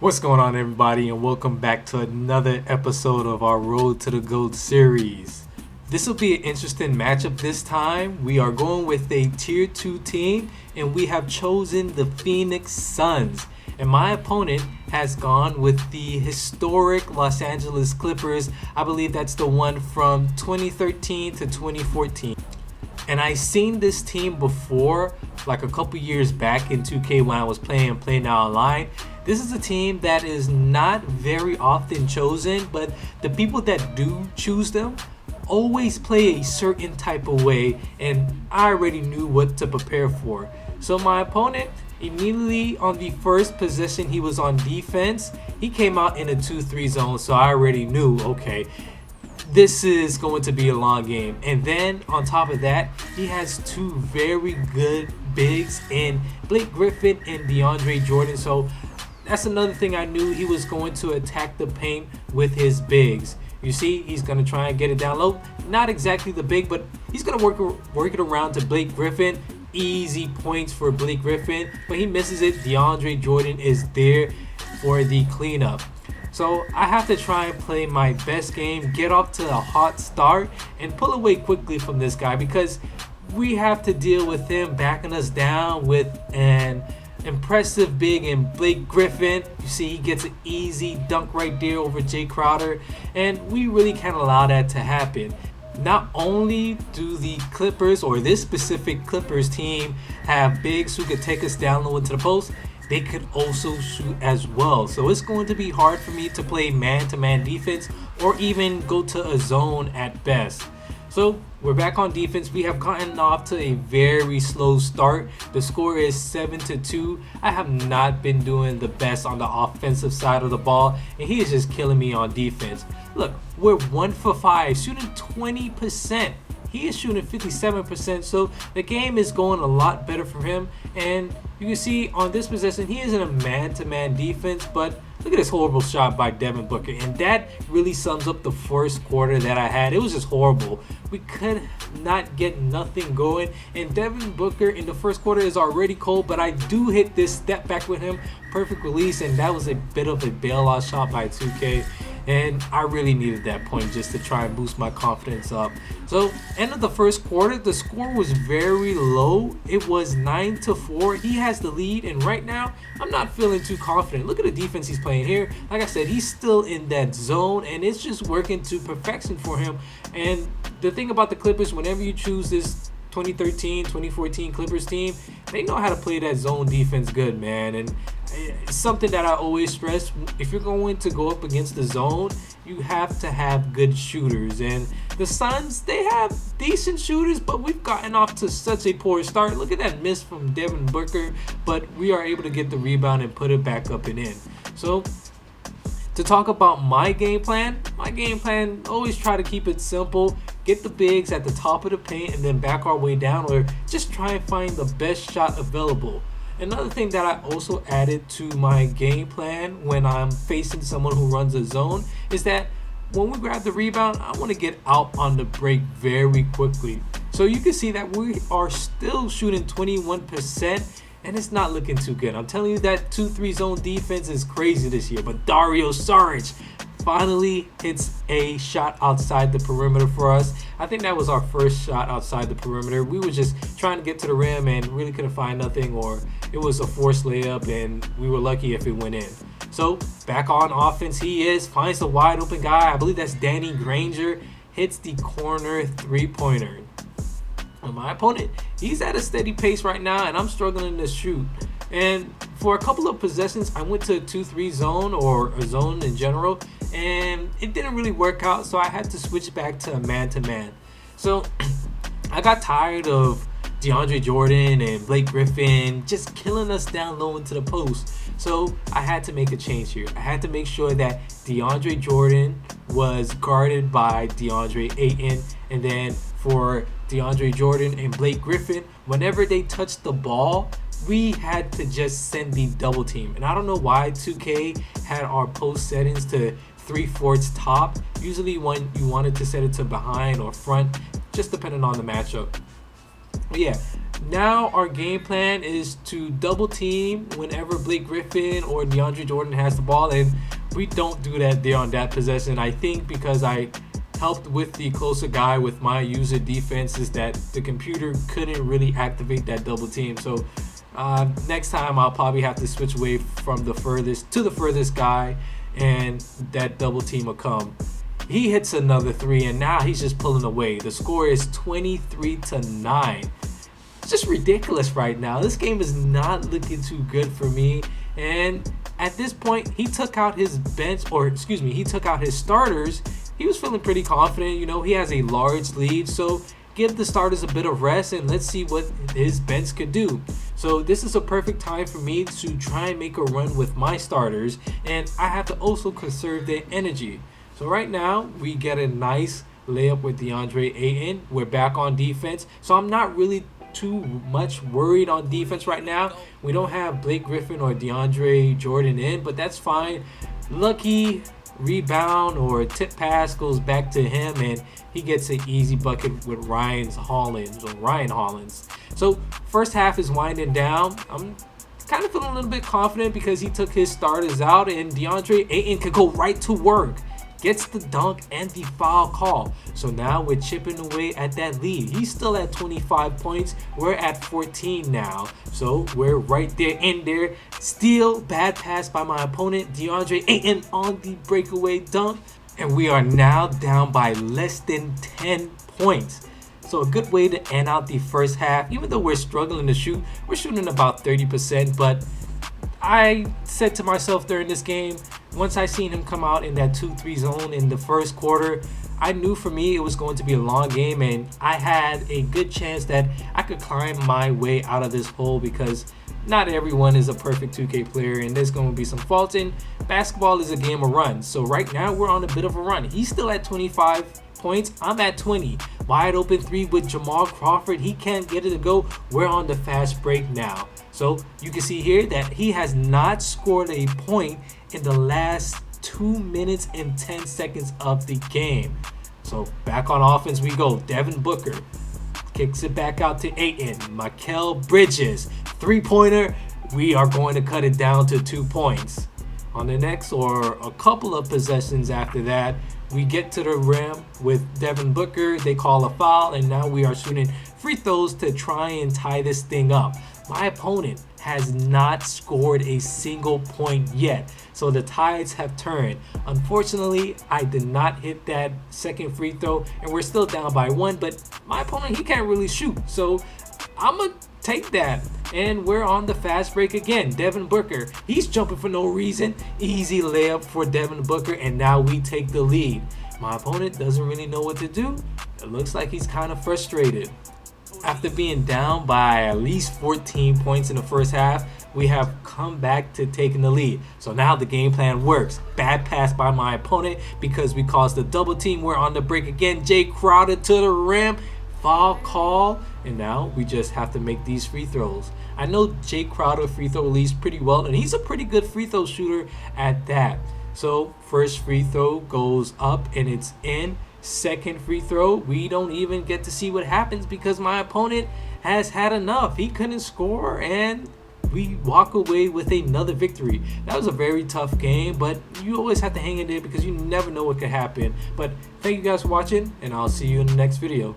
What's going on, everybody, and welcome back to another episode of our Road to the GOAT series. This will be an interesting matchup this time. We are going with a Tier 2 team, and we have chosen the Phoenix Suns. And my opponent has gone with the historic Los Angeles Clippers. I believe that's the one from 2013 to 2014. And I seen this team before, like a couple years back in 2K when I was playing now online. This is a team that is not very often chosen, but the people that do choose them always play a certain type of way, and I already knew what to prepare for. So my opponent, immediately on the first possession he was on defense, he came out in a 2-3 zone, so I already knew, okay, this is going to be a long game. And then on top of that, he has two very good bigs in Blake Griffin and DeAndre Jordan. So that's another thing I knew he was going to attack the paint with his bigs. You see, he's going to try and get it down low. Not exactly the big, but he's going to work it around to Blake Griffin. Easy points for Blake Griffin, but he misses it. DeAndre Jordan is there for the cleanup. So I have to try and play my best game, get off to a hot start, and pull away quickly from this guy because we have to deal with him backing us down with an impressive big in Blake Griffin. You see, he gets an easy dunk right there over Jay Crowder, and we really can't allow that to happen. Not only do the Clippers, or this specific Clippers team, have bigs who could take us down low into the post, they could also shoot as well. So it's going to be hard for me to play man-to-man defense or even go to a zone at best. So we're back on defense. We have gotten off to a very slow start. The score is 7-2. I have not been doing the best on the offensive side of the ball, and he is just killing me on defense. Look, we're 1 for 5, shooting 20%. He is shooting 57%, so the game is going a lot better for him. And you can see on this possession, he is in a man-to-man defense, but look at this horrible shot by Devin Booker. And that really sums up the first quarter that I had. It was just horrible. We could not get nothing going. And Devin Booker in the first quarter is already cold, but I do hit this step back with him. Perfect release, and that was a bit of a bailout shot by 2K. And I really needed that point just to try and boost my confidence up. So, end of the first quarter, the score was very low. It was 9-4. He has the lead, and right now, I'm not feeling too confident. Look at the defense he's playing here. Like I said, he's still in that zone, and it's just working to perfection for him. And the thing about the Clippers, whenever you choose this 2013, 2014 Clippers team, they know how to play that zone defense good, man. And it's something that I always stress. If you're going to go up against the zone, you have to have good shooters. And the Suns, they have decent shooters, but we've gotten off to such a poor start. Look at that miss from Devin Booker, but we are able to get the rebound and put it back up and in. So to talk about my game plan always try to keep it simple. Get the bigs at the top of the paint and then back our way down, or just try and find the best shot available. Another thing that I also added to my game plan when I'm facing someone who runs a zone is that when we grab the rebound, I want to get out on the break very quickly. So you can see that we are still shooting 21%, and it's not looking too good. I'm telling you that 2-3 zone defense is crazy this year, but Dario Saric finally hits a shot outside the perimeter for us. I think that was our first shot outside the perimeter. We were just trying to get to the rim and really couldn't find nothing, or it was a forced layup and we were lucky if it went in. So back on offense he is, finds the wide open guy. I believe that's Danny Granger, hits the corner 3-pointer. And my opponent, he's at a steady pace right now, and I'm struggling to shoot. And for a couple of possessions, I went to a 2-3 zone, or a zone in general, and it didn't really work out, so I had to switch back to a man-to-man. So I got tired of DeAndre Jordan and Blake Griffin just killing us down low into the post. So I had to make a change here. I had to make sure that DeAndre Jordan was guarded by DeAndre Ayton, and then for DeAndre Jordan and Blake Griffin, whenever they touched the ball, we had to just send the double team. And I don't know why 2K had our post settings to 3/4 top. Usually when you wanted to set it to behind or front, just depending on the matchup. But yeah, Now our game plan is to double team whenever Blake Griffin or DeAndre Jordan has the ball, and we don't do that there on that possession. I think because I helped with the closer guy with my user defense is that the computer couldn't really activate that double team. So next time I'll probably have to switch away from the furthest to the furthest guy, and that double team will come. He hits another three, and now he's just pulling away. The score is 23-9. It's just ridiculous right now. This game is not looking too good for me. And at this point, he took out his bench, or excuse me, he took out his starters. He was feeling pretty confident. You know, he has a large lead, so give the starters a bit of rest and let's see what his bench could do. So this is a perfect time for me to try and make a run with my starters, and I have to also conserve their energy. So right now, we get a nice layup with DeAndre Ayton. We're back on defense, so I'm not really too much worried on defense right now. We don't have Blake Griffin or DeAndre Jordan in, but that's fine. Lucky rebound or tip pass goes back to him, and he gets an easy bucket with Ryan Hollins. So first half is winding down. I'm kind of feeling a little bit confident because he took his starters out, and DeAndre Ayton could go right to work. Gets the dunk and the foul call. So now we're chipping away at that lead. He's still at 25 points. We're at 14 now. So we're right there in there. Steal, bad pass by my opponent. DeAndre Ayton on the breakaway dunk. And we are now down by less than 10 points. So a good way to end out the first half. Even though we're struggling to shoot, we're shooting about 30%, but I said to myself during this game, once I seen him come out in that 2-3 zone in the first quarter, I knew for me it was going to be a long game, and I had a good chance that I could climb my way out of this hole because not everyone is a perfect 2K player, and there's going to be some faults, and basketball is a game of runs. So right now we're on a bit of a run. He's still at 25 points. I'm at 20. Wide open three with Jamal Crawford. He can't get it to go. We're on the fast break now. So you can see here that he has not scored a point in the last 2 minutes and 10 seconds of the game. So back on offense we go. Devin Booker kicks it back out to Ayton. Mikal Bridges, three-pointer. We are going to cut it down to 2 points. On the next or a couple of possessions after that, we get to the rim with Devin Booker. They call a foul, and now we are shooting free throws to try and tie this thing up. My opponent has not scored a single point yet, so the tides have turned. Unfortunately, I did not hit that second free throw, and we're still down by 1, but my opponent, he can't really shoot, so I'm gonna take that. And we're on the fast break again. Devin Booker, he's jumping for no reason. Easy layup for Devin Booker, and now we take the lead. My opponent doesn't really know what to do. It looks like he's kind of frustrated. After being down by at least 14 points in the first half, we have come back to taking the lead. So now the game plan works. Bad pass by my opponent because we caused the double team. We're on the break again. Jae Crowder to the rim. Foul call, and now we just have to make these free throws. I know Jae Crowder free throw leads pretty well, and he's a pretty good free throw shooter at that. So first free throw goes up and it's in. Second free throw, we don't even get to see what happens because my opponent has had enough. He couldn't score, and we walk away with another victory. That was a very tough game, but you always have to hang in there because you never know what could happen. But thank you guys for watching, and I'll see you in the next video.